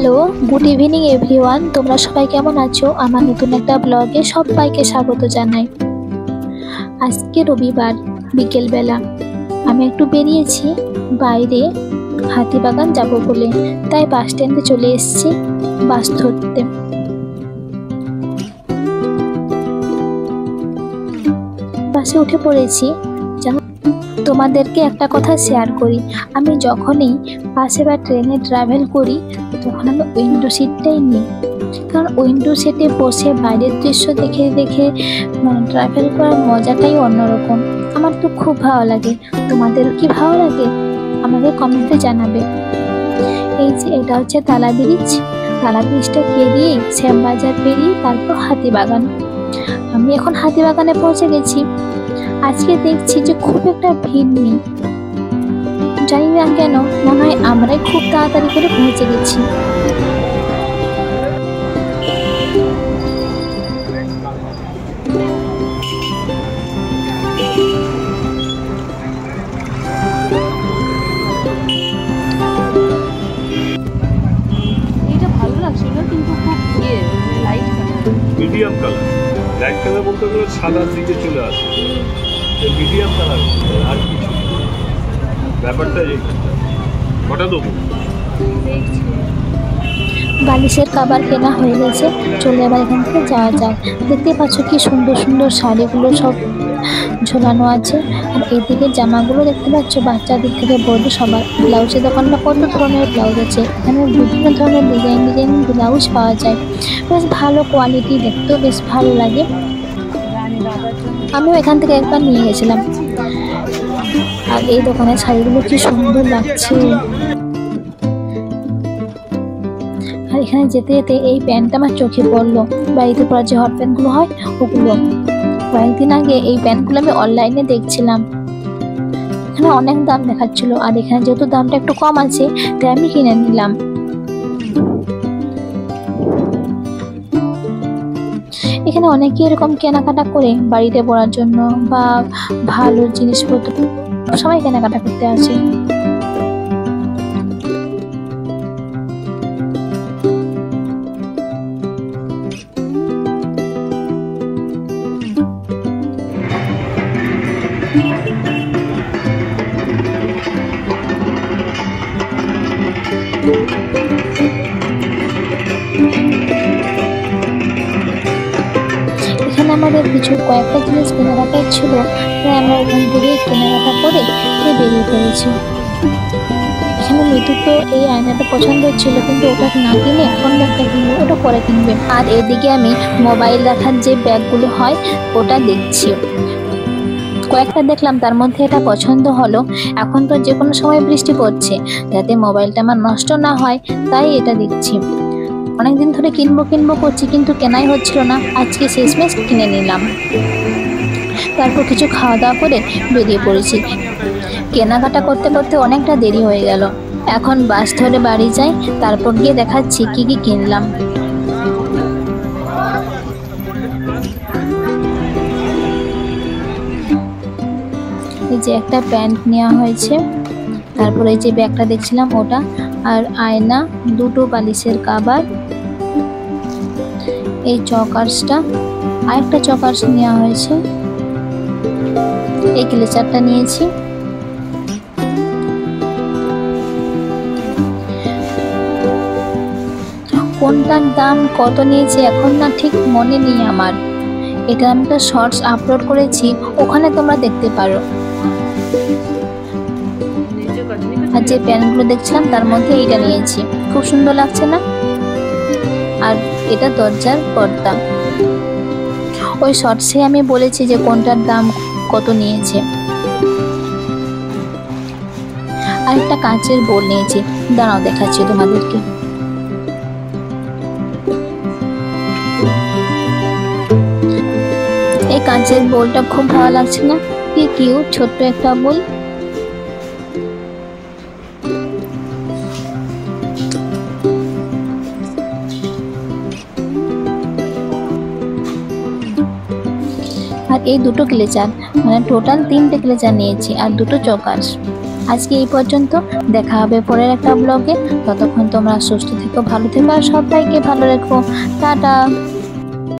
Hello, good evening everyone. তোমরা সবাই কেমন আছো? আমার নতুন একটা ব্লগে সবাইকে স্বাগত জানাই। আজকে রবিবার বিকেলবেলা আমি একটু বেরিয়েছি বাইরে, হাতিবাগান যাব বলে। তাই বাস স্ট্যান্ডে চলে এসেছি বাস ধরতে। বাসে উঠে পড়েছি। তোমাদেরকে একটা কথা শেয়ার করি, আমি যখনই বাসে বা ট্রেনে ট্রাভেল করি তখন আমি উইন্ডো সিটটাই নিই, কারণ উইন্ডো সিটে বসে বাইরের দৃশ্য দেখে দেখে ট্রাভেল করার মজাটাই অন্যরকম। আমার তো খুব ভালো লাগে। তোমাদের কি ভালো লাগে আমাকে কমেন্টে জানাবে। এই যে এটা হচ্ছে তালা ব্রিজ। তালা ব্রিজটা পেরিয়ে শ্যামবাজার পেরিয়ে তারপর হাতিবাগান। আমি এখন হাতিবাগানে পৌঁছে গেছি। আজকে দেখছি যে খুব একটা ভিড় নেই, জানি না কেন, মনে হয় আমরাই খুব তাড়াতাড়ি করে পৌঁছে গেছি। এটা ভালো লাগছিল কিন্তু খুব light colour, medium colour. Light colour বলতে গেলে সাদার দিকে চলে আসে, মিডিয়াম কালার আর কিছু ব্যাপারটা কটা দেবো। বালিশের কাবার কেনা হয়ে গেছে, চলে এবার এখান থেকে যাওয়া যায়। দেখতে পাচ্ছ কি সুন্দর সুন্দর শাড়িগুলো সব ঝোলানো আছে। আর এইদিকে জামাগুলো দেখতে পাচ্ছ বাচ্চাদের থেকে বড় সবার। ব্লাউজের দোকানটা কত ধরনের ব্লাউজ আছে, এখানে বিভিন্ন ধরনের ডিজাইন ডিজাইন ব্লাউজ পাওয়া যায়। বেশ ভালো কোয়ালিটি, দেখতেও বেশ ভালো লাগে। আমিও এখান থেকে একবার নিয়ে গেছিলাম। আর এই দোকানের শাড়িগুলো কি সুন্দর লাগছে। আর এখানে যেতে যেতে এই প্যান্টটা আমার চোখে পড়লো। বাড়িতে পরা যে হট প্যান্টগুলো হয় ওগুলো। কয়েকদিন আগে এই প্যান্টগুলো আমি অনলাইনে দেখছিলাম, এখানে অনেক দাম দেখাচ্ছিল। আর এখানে যেহেতু দামটা একটু কম আছে তাই আমি কিনে নিলাম। এখানে অনেকে এরকম কেনাকাটা করে বাড়িতে পরার জন্য বা ভালো জিনিসপত্র, সবাই কেনাকাটা করতে আসে। এখানে আমাদের কিছু কয়েকটা জিনিস কেনাকাটার ছিল, তাই আমরা ওখান থেকে কেনাকাটা করে বেরিয়ে পড়েছি। এখানে মৃদু তো এই আয়নাটা পছন্দ ছিল, কিন্তু ওটা না কিনে এখন ব্যাগটা কিনবে, ওটা পরে কিনবে। আর এদিকে আমি মোবাইল রাখার যে ব্যাগগুলো হয় ওটা দেখছি। কয়েকটা দেখলাম, তার মধ্যে এটা পছন্দ হলো। এখন তো যে কোনো সময় বৃষ্টি পড়ছে, যাতে মোবাইলটা আমার নষ্ট না হয় তাই এটা দেখছি। অনেকদিন ধরে কিনবো কিনবো করছি, কিন্তু কেনাই হচ্ছিল না। আজকে শেষমেশ কিনে নিলাম। তারপর কিছু খাওয়া দাওয়া করে বেরিয়ে পড়েছি। কেনাকাটা করতে করতে অনেকটা দেরি হয়ে গেল। এখন বাস ধরে বাড়ি যাই, তারপর গিয়ে দেখাচ্ছি কি কি কিনলাম। এই যে একটা প্যান্ট নেওয়া হয়েছে, তারপর এই যে ব্যাগটা দেখছিলাম ওটা, আর আয়না, দুটো বালিশের কাবার, এই চকার্সটা, আরেকটা চকার্স নেওয়া হয়েছে, এই ক্লেচারটা নিয়েছি। কোনটার দাম কত নিয়েছে এখন না ঠিক মনে নেই আমার। এটা আমি একটা শর্টস আপলোড করেছি, ওখানে তোমরা দেখতে পারো। আর যে প্যান্টগুলো দেখছিলাম তার মধ্যে এইটা নিয়েছি, খুব সুন্দর লাগছে না? আর এটা দরজার পর্দা। ওই শর্টসে আমি বলেছি যে কোনটার দাম কত নিয়েছে। আর একটা কাঁচের বোল নিয়েছি, দাঁড়াও দেখাচ্ছি তোমাদেরকে। এই কাঁচের বোলটা খুব ভালো লাগছে না? কি কিউট ছোট্ট একটা বোল। আর আর এই দুটো ক্লেচার, মানে টোটাল 3টে ক্লেচার নিয়েছি আর 2টো চকার। আজকে এই পর্যন্ত, দেখা হবে পরের একটা ব্লগে। ততক্ষণ তোমরা সুস্থ থেকো, ভালো থেকো আর সবাইকে ভালো রেখো। টাটা।